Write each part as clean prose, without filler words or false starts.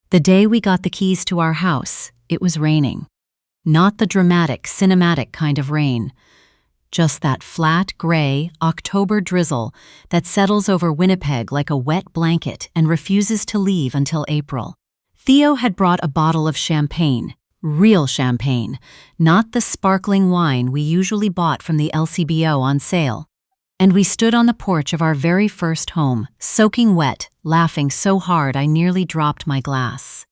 The day we got the keys to our house, it was raining. Not the dramatic, cinematic kind of rain. Just that flat, gray, October drizzle that settles over Winnipeg like a wet blanket and refuses to leave until April. Theo had brought a bottle of champagne, real champagne, not the sparkling wine we usually bought from the LCBO on sale. And we stood on the porch of our very first home, soaking wet, laughing so hard I nearly dropped my glass.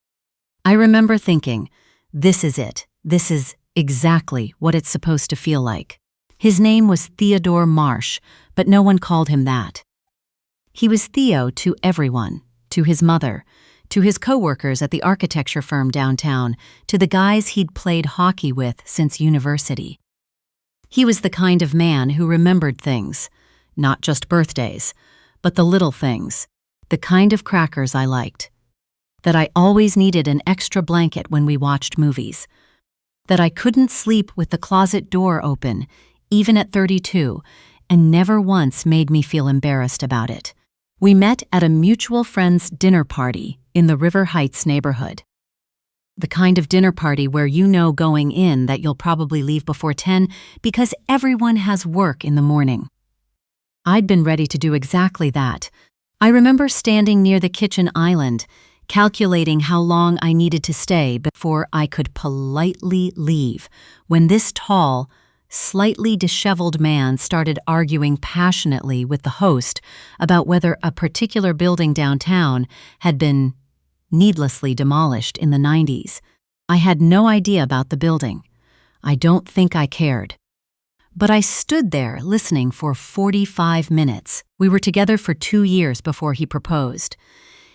I remember thinking, this is it. This is exactly what it's supposed to feel like. His name was Theodore Marsh, but no one called him that. He was Theo to everyone, to his mother, to his coworkers at the architecture firm downtown, to the guys he'd played hockey with since university. He was the kind of man who remembered things, not just birthdays, but the little things, the kind of crackers I liked, that I always needed an extra blanket when we watched movies, that I couldn't sleep with the closet door open, even at 32, and never once made me feel embarrassed about it. We met at a mutual friend's dinner party in the River Heights neighborhood. The kind of dinner party where you know going in that you'll probably leave before 10 because everyone has work in the morning. I'd been ready to do exactly that. I remember standing near the kitchen island, calculating how long I needed to stay before I could politely leave, when this tall, slightly disheveled man started arguing passionately with the host about whether a particular building downtown had been needlessly demolished in the 90s. I had no idea about the building. I don't think I cared. But I stood there listening for 45 minutes. We were together for 2 years before he proposed.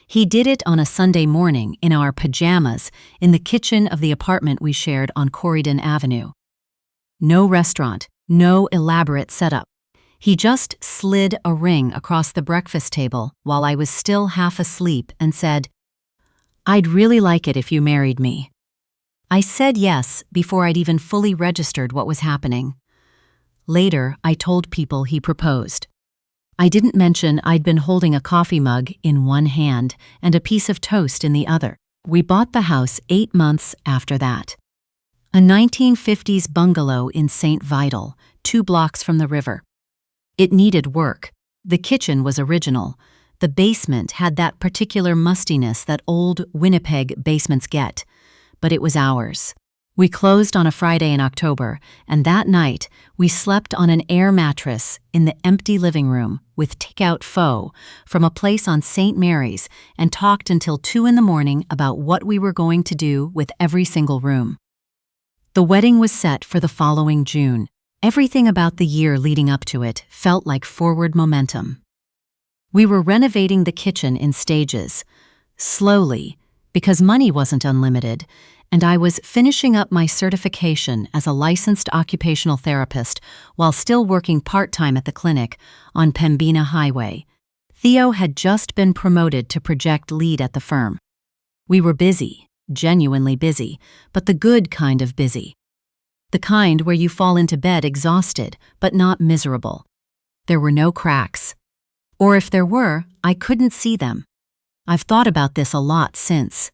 He did it on a Sunday morning in our pajamas in the kitchen of the apartment we shared on Corydon Avenue. No restaurant, no elaborate setup. He just slid a ring across the breakfast table while I was still half asleep and said, "I'd really like it if you married me." I said yes before I'd even fully registered what was happening. Later, I told people he proposed. I didn't mention I'd been holding a coffee mug in one hand and a piece of toast in the other. We bought the house 8 months after that. A 1950s bungalow in St. Vital, 2 blocks from the river. It needed work. The kitchen was original. The basement had that particular mustiness that old Winnipeg basements get. But it was ours. We closed on a Friday in October, and that night we slept on an air mattress in the empty living room with takeout pho from a place on St. Mary's and talked until 2 in the morning about what we were going to do with every single room. The wedding was set for the following June. Everything about the year leading up to it felt like forward momentum. We were renovating the kitchen in stages, slowly, because money wasn't unlimited, and I was finishing up my certification as a licensed occupational therapist while still working part-time at the clinic on Pembina Highway. Theo had just been promoted to project lead at the firm. We were busy, genuinely busy, but the good kind of busy. The kind where you fall into bed exhausted, but not miserable. There were no cracks. Or if there were, I couldn't see them. I've thought about this a lot since.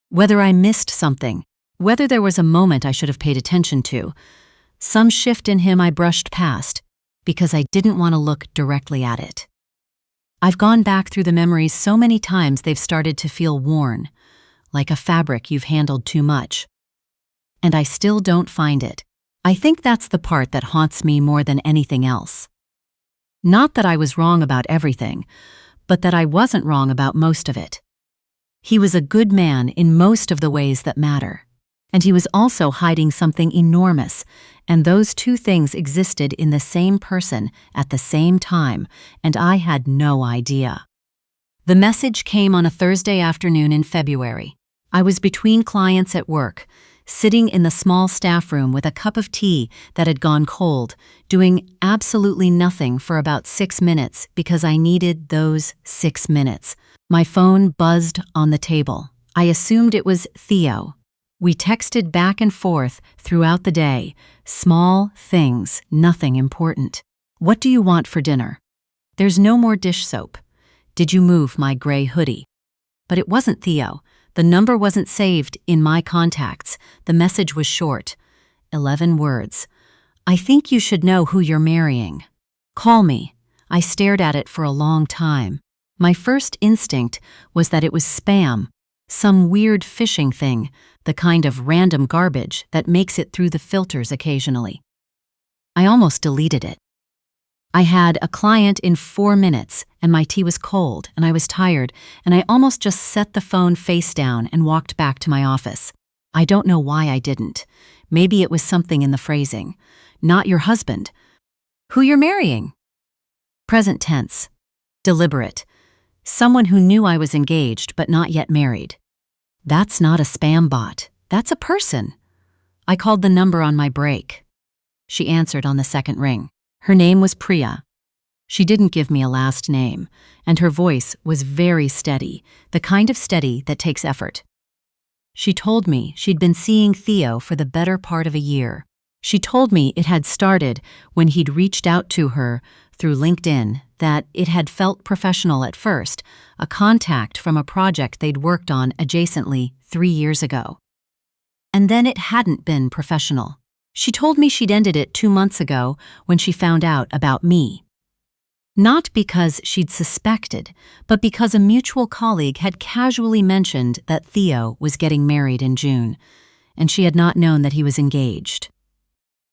Whether I missed something, whether there was a moment I should have paid attention to, some shift in him I brushed past because I didn't want to look directly at it. I've gone back through the memories so many times they've started to feel worn, like a fabric you've handled too much. And I still don't find it. I think that's the part that haunts me more than anything else. Not that I was wrong about everything, but that I wasn't wrong about most of it. He was a good man in most of the ways that matter. And he was also hiding something enormous, and those two things existed in the same person at the same time, and I had no idea. The message came on a Thursday afternoon in February. I was between clients at work, sitting in the small staff room with a cup of tea that had gone cold, doing absolutely nothing for about 6 minutes because I needed those 6 minutes. My phone buzzed on the table. I assumed it was Theo. We texted back and forth throughout the day, small things, nothing important. What do you want for dinner? There's no more dish soap. Did you move my gray hoodie? But it wasn't Theo. The number wasn't saved in my contacts. The message was short. 11 words. I think you should know who you're marrying. Call me. I stared at it for a long time. My first instinct was that it was spam, some weird phishing thing, the kind of random garbage that makes it through the filters occasionally. I almost deleted it. I had a client in 4 minutes, and my tea was cold, and I was tired, and I almost just set the phone face down and walked back to my office. I don't know why I didn't. Maybe it was something in the phrasing. Not your husband. Who you're marrying. Present tense. Deliberate. Someone who knew I was engaged but not yet married. That's not a spam bot. That's a person. I called the number on my break. She answered on the second ring. Her name was Priya. She didn't give me a last name, and her voice was very steady, the kind of steady that takes effort. She told me she'd been seeing Theo for the better part of a year. She told me it had started when he'd reached out to her through LinkedIn, that it had felt professional at first, a contact from a project they'd worked on adjacently 3 years ago. And then it hadn't been professional. She told me she'd ended it 2 months ago when she found out about me. Not because she'd suspected, but because a mutual colleague had casually mentioned that Theo was getting married in June, and she had not known that he was engaged.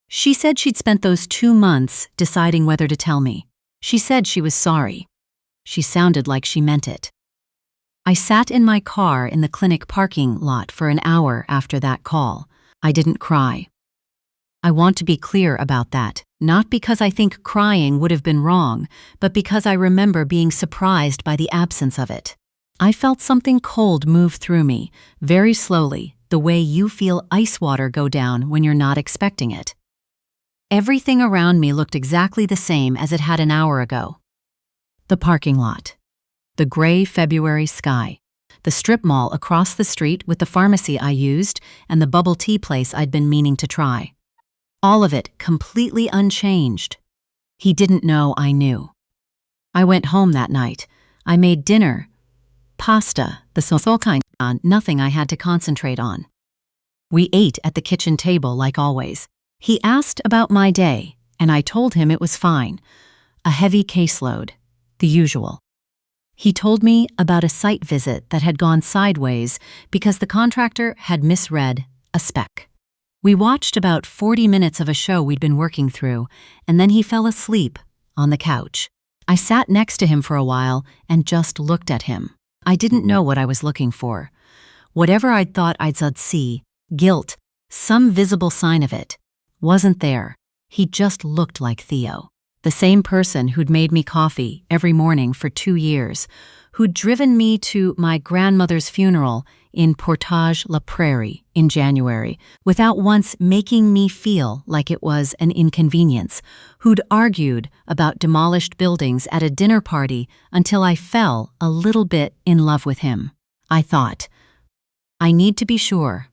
She said she'd spent those 2 months deciding whether to tell me. She said she was sorry. She sounded like she meant it. I sat in my car in the clinic parking lot for an hour after that call. I didn't cry. I want to be clear about that, not because I think crying would have been wrong, but because I remember being surprised by the absence of it. I felt something cold move through me, very slowly, the way you feel ice water go down when you're not expecting it. Everything around me looked exactly the same as it had an hour ago. The parking lot. The gray February sky. The strip mall across the street with the pharmacy I used and the bubble tea place I'd been meaning to try. All of it completely unchanged. He didn't know I knew. I went home that night. I made dinner. Pasta, the sole kind, nothing I had to concentrate on. We ate at the kitchen table like always. He asked about my day, and I told him it was fine. A heavy caseload, the usual. He told me about a site visit that had gone sideways because the contractor had misread a spec. We watched about 40 minutes of a show we'd been working through, and then he fell asleep on the couch. I sat next to him for a while and just looked at him. I didn't know what I was looking for. Whatever I'd thought I'd see, guilt, some visible sign of it, wasn't there. He just looked like Theo. The same person who'd made me coffee every morning for 2 years, who'd driven me to my grandmother's funeral in Portage la Prairie in January without once making me feel like it was an inconvenience, who'd argued about demolished buildings at a dinner party until I fell a little bit in love with him. I thought, I need to be sure.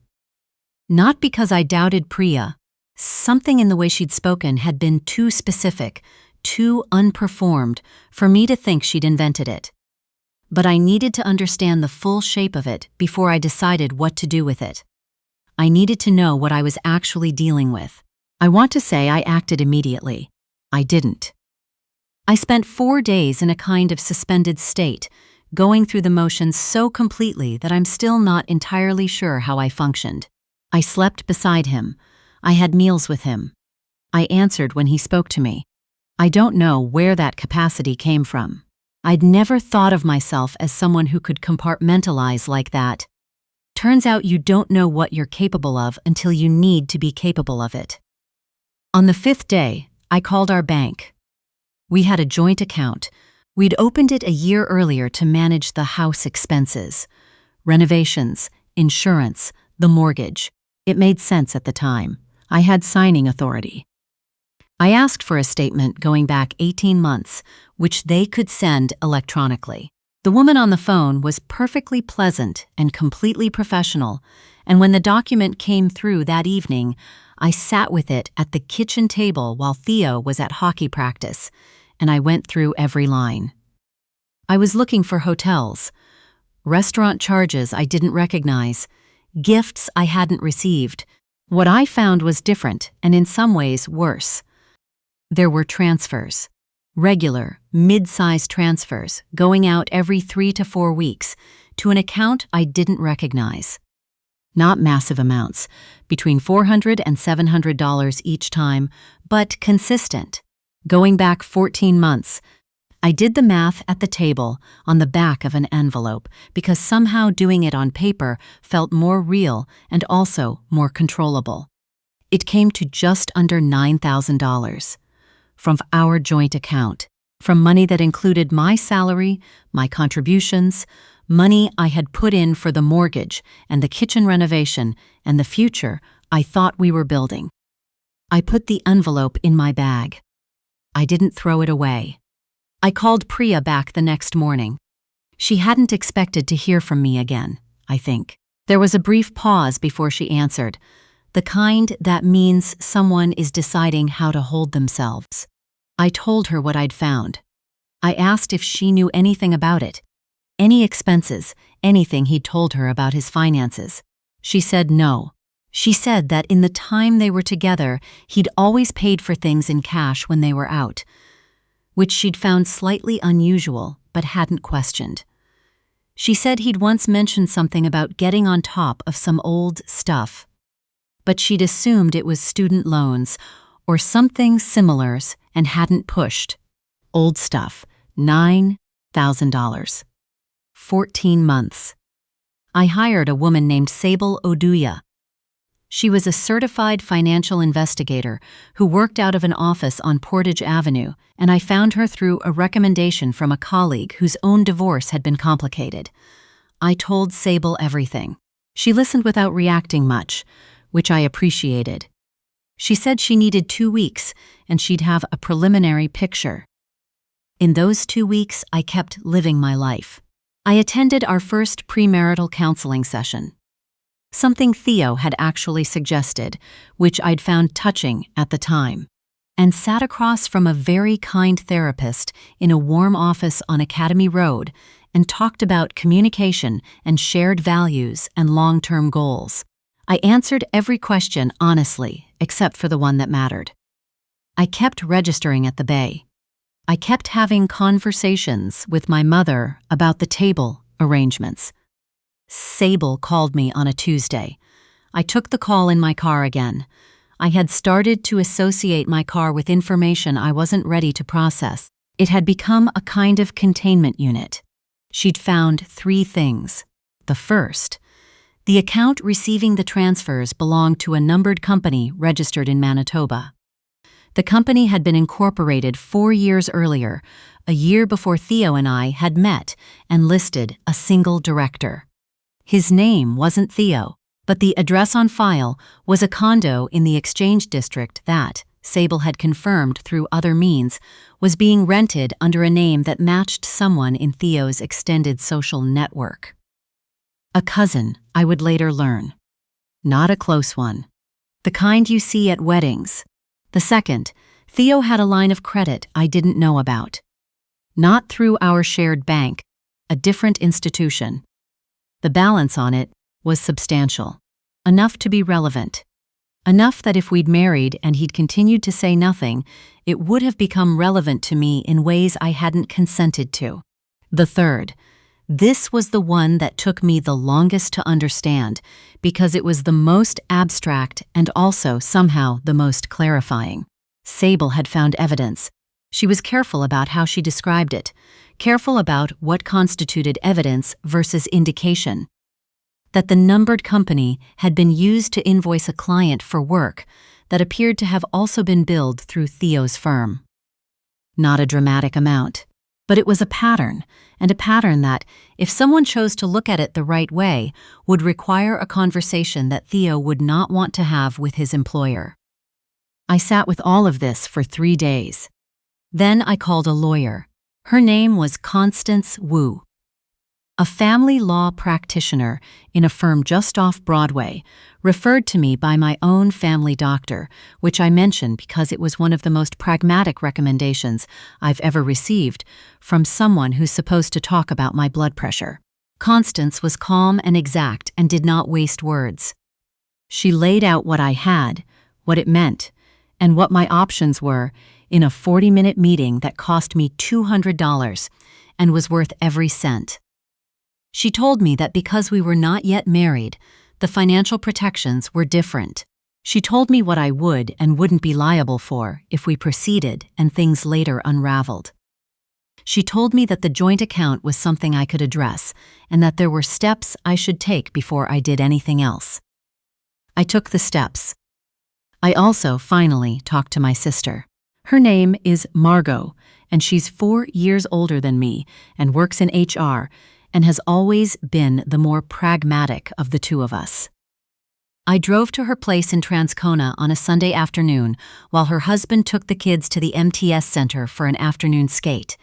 Not because I doubted Priya. Something in the way she'd spoken had been too specific, too unperformed for me to think she'd invented it. But I needed to understand the full shape of it before I decided what to do with it. I needed to know what I was actually dealing with. I want to say I acted immediately. I didn't. I spent 4 days in a kind of suspended state, going through the motions so completely that I'm still not entirely sure how I functioned. I slept beside him. I had meals with him. I answered when he spoke to me. I don't know where that capacity came from. I'd never thought of myself as someone who could compartmentalize like that. Turns out you don't know what you're capable of until you need to be capable of it. On the 5th day, I called our bank. We had a joint account. We'd opened it a year earlier to manage the house expenses, renovations, insurance, the mortgage. It made sense at the time. I had signing authority. I asked for a statement going back 18 months, which they could send electronically. The woman on the phone was perfectly pleasant and completely professional, and when the document came through that evening, I sat with it at the kitchen table while Theo was at hockey practice, and I went through every line. I was looking for hotels. restaurant charges I didn't recognize, gifts I hadn't received. What I found was different and in some ways worse. There were transfers. Regular, mid-sized transfers going out every 3 to 4 weeks to an account I didn't recognize. Not massive amounts, between $400 and $700 each time, but consistent. Going back 14 months, I did the math at the table on the back of an envelope because somehow doing it on paper felt more real and also more controllable. It came to just under $9,000 from our joint account, from money that included my salary, my contributions, money I had put in for the mortgage and the kitchen renovation and the future I thought we were building. I put the envelope in my bag. I didn't throw it away. I called Priya back the next morning. She hadn't expected to hear from me again, I think. There was a brief pause before she answered, the kind that means someone is deciding how to hold themselves. I told her what I'd found. I asked if she knew anything about it, any expenses, anything he'd told her about his finances. She said no. She said that in the time they were together, he'd always paid for things in cash when they were out, which she'd found slightly unusual but hadn't questioned. She said he'd once mentioned something about getting on top of some old stuff, but she'd assumed it was student loans or something similar and hadn't pushed. Old stuff, $9,000. 14 months. I hired a woman named Sable Oduya. She was a certified financial investigator who worked out of an office on Portage Avenue, and I found her through a recommendation from a colleague whose own divorce had been complicated. I told Sable everything. She listened without reacting much, which I appreciated. She said she needed 2 weeks and she'd have a preliminary picture. In those 2 weeks, I kept living my life. I attended our first premarital counseling session. Something Theo had actually suggested, which I'd found touching at the time, and sat across from a very kind therapist in a warm office on Academy Road and talked about communication and shared values and long-term goals. I answered every question honestly, except for the one that mattered. I kept registering at the Bay. I kept having conversations with my mother about the table arrangements. Sable called me on a Tuesday. I took the call in my car again. I had started to associate my car with information I wasn't ready to process. It had become a kind of containment unit. She'd found 3 things. The first, the account receiving the transfers belonged to a numbered company registered in Manitoba. The company had been incorporated 4 years earlier, a year before Theo and I had met and listed a single director. His name wasn't Theo, but the address on file was a condo in the Exchange District that, Sable had confirmed through other means, was being rented under a name that matched someone in Theo's extended social network. A cousin, I would later learn. Not a close one. The kind you see at weddings. The second, Theo had a line of credit I didn't know about. Not through our shared bank, a different institution. The balance on it was substantial, enough to be relevant. Enough that if we'd married and he'd continued to say nothing, it would have become relevant to me in ways I hadn't consented to. The third, this was the one that took me the longest to understand because it was the most abstract and also somehow the most clarifying. Sable had found evidence. She was careful about how she described it, careful about what constituted evidence versus indication. That the numbered company had been used to invoice a client for work that appeared to have also been billed through Theo's firm. Not a dramatic amount, but it was a pattern, and a pattern that, if someone chose to look at it the right way, would require a conversation that Theo would not want to have with his employer. I sat with all of this for 3 days. Then I called a lawyer. Her name was Constance Wu. A family law practitioner in a firm just off Broadway referred to me by my own family doctor, which I mention because it was one of the most pragmatic recommendations I've ever received from someone who's supposed to talk about my blood pressure. Constance was calm and exact and did not waste words. She laid out what I had, what it meant, and what my options were in a 40-minute meeting that cost me $200 and was worth every cent. She told me that because we were not yet married, the financial protections were different. She told me what I would and wouldn't be liable for if we proceeded and things later unraveled. She told me that the joint account was something I could address and that there were steps I should take before I did anything else. I took the steps. I also finally talked to my sister. Her name is Margot, and she's 4 years older than me and works in HR and has always been the more pragmatic of the two of us. I drove to her place in Transcona on a Sunday afternoon while her husband took the kids to the MTS Center for an afternoon skate,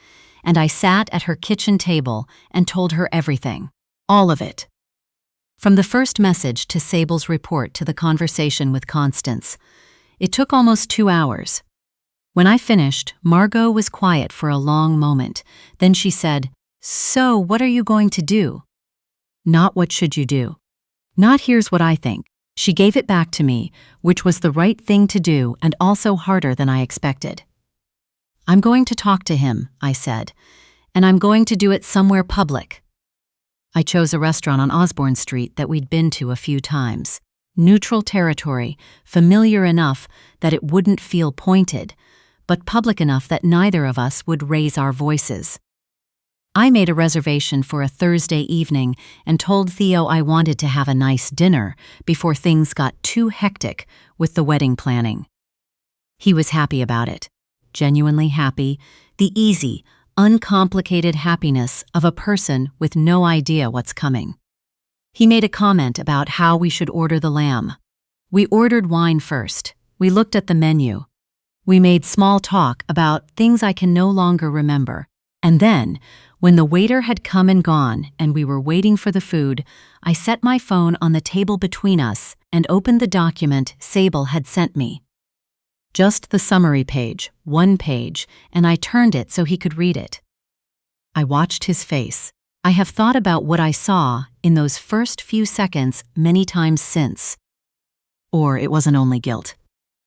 and I sat at her kitchen table and told her everything, all of it. From the first message to Sable's report to the conversation with Constance, it took almost 2 hours. When I finished, Margot was quiet for a long moment. Then she said, "So, what are you going to do?" Not what should you do. Not here's what I think. She gave it back to me, which was the right thing to do and also harder than I expected. "I'm going to talk to him," I said, "and I'm going to do it somewhere public." I chose a restaurant on Osborne Street that we'd been to a few times. Neutral territory, familiar enough that it wouldn't feel pointed, but public enough that neither of us would raise our voices. I made a reservation for a Thursday evening and told Theo I wanted to have a nice dinner before things got too hectic with the wedding planning. He was happy about it, genuinely happy, the easy, uncomplicated happiness of a person with no idea what's coming. He made a comment about how we should order the lamb. We ordered wine first. We looked at the menu. We made small talk about things I can no longer remember. And then, when the waiter had come and gone and we were waiting for the food, I set my phone on the table between us and opened the document Sable had sent me. Just the summary page, 1 page, and I turned it so he could read it. I watched his face. I have thought about what I saw in those first few seconds many times since. Or it wasn't only guilt.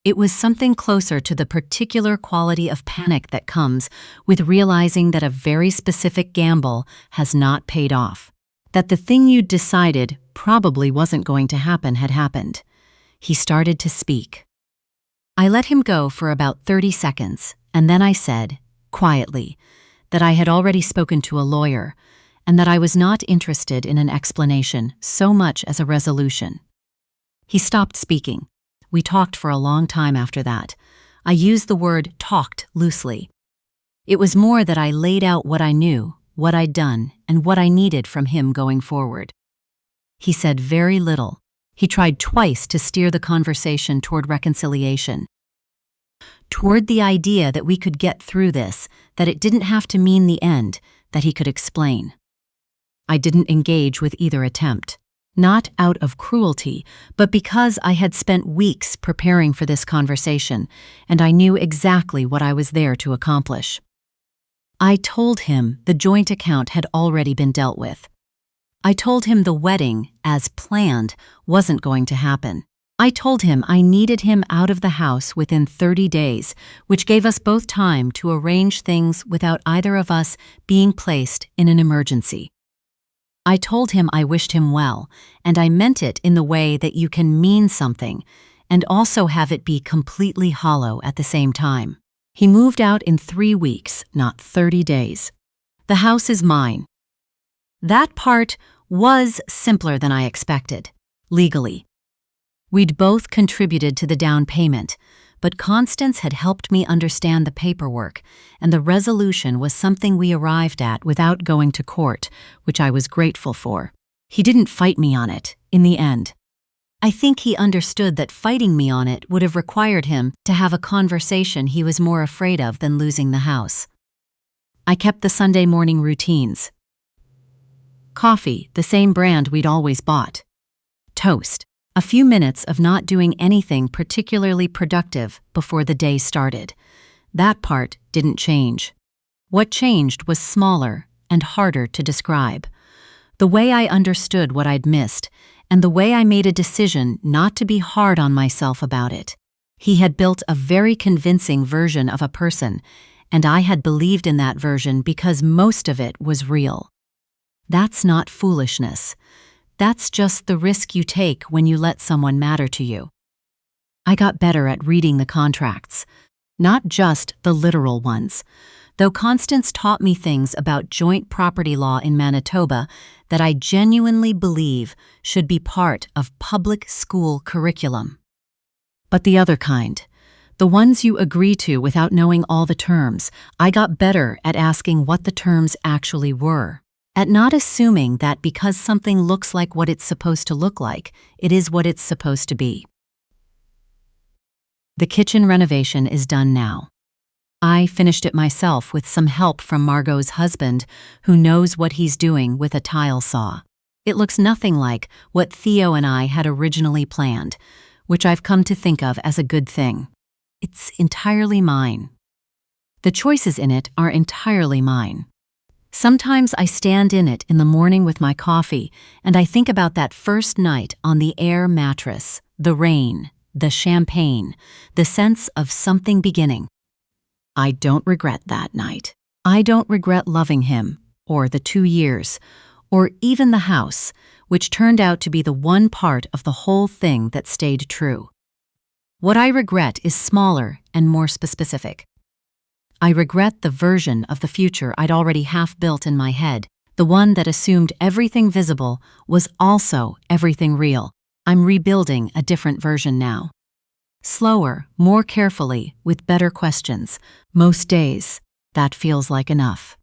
It was something closer to the particular quality of panic that comes with realizing that a very specific gamble has not paid off. That the thing you'd decided probably wasn't going to happen had happened. He started to speak. I let him go for about 30 seconds, and then I said, quietly, that I had already spoken to a lawyer, and that I was not interested in an explanation so much as a resolution. He stopped speaking. We talked for a long time after that. I used the word talked loosely. It was more that I laid out what I knew, what I'd done, and what I needed from him going forward. He said very little. He tried twice to steer the conversation toward reconciliation. Toward the idea that we could get through this, that it didn't have to mean the end, that he could explain. I didn't engage with either attempt. Not out of cruelty, but because I had spent weeks preparing for this conversation, and I knew exactly what I was there to accomplish. I told him the joint account had already been dealt with. I told him the wedding, as planned, wasn't going to happen. I told him I needed him out of the house within 30 days, which gave us both time to arrange things without either of us being placed in an emergency. I told him I wished him well, and I meant it in the way that you can mean something and also have it be completely hollow at the same time. He moved out in 3 weeks, not 30 days. The house is mine. That part was simpler than I expected, legally. We'd both contributed to the down payment, but Constance had helped me understand the paperwork, and the resolution was something we arrived at without going to court, which I was grateful for. He didn't fight me on it, in the end. I think he understood that fighting me on it would have required him to have a conversation he was more afraid of than losing the house. I kept the Sunday morning routines. Coffee, the same brand we'd always bought. Toast. A few minutes of not doing anything particularly productive before the day started. That part didn't change. What changed was smaller and harder to describe. The way I understood what I'd missed, and the way I made a decision not to be hard on myself about it. He had built a very convincing version of a person, and I had believed in that version because most of it was real. That's not foolishness. That's just the risk you take when you let someone matter to you. I got better at reading the contracts, not just the literal ones, though Constance taught me things about joint property law in Manitoba that I genuinely believe should be part of public school curriculum. But the other kind, the ones you agree to without knowing all the terms, I got better at asking what the terms actually were, at not assuming that because something looks like what it's supposed to look like, it is what it's supposed to be. The kitchen renovation is done now. I finished it myself with some help from Margot's husband, who knows what he's doing with a tile saw. It looks nothing like what Theo and I had originally planned, which I've come to think of as a good thing. It's entirely mine. The choices in it are entirely mine. Sometimes I stand in it in the morning with my coffee, and I think about that first night on the air mattress, the rain, the champagne, the sense of something beginning. I don't regret that night. I don't regret loving him, or the 2 years, or even the house, which turned out to be the one part of the whole thing that stayed true. What I regret is smaller and more specific. I regret the version of the future I'd already half built in my head, the one that assumed everything visible was also everything real. I'm rebuilding a different version now. Slower, more carefully, with better questions. Most days, that feels like enough.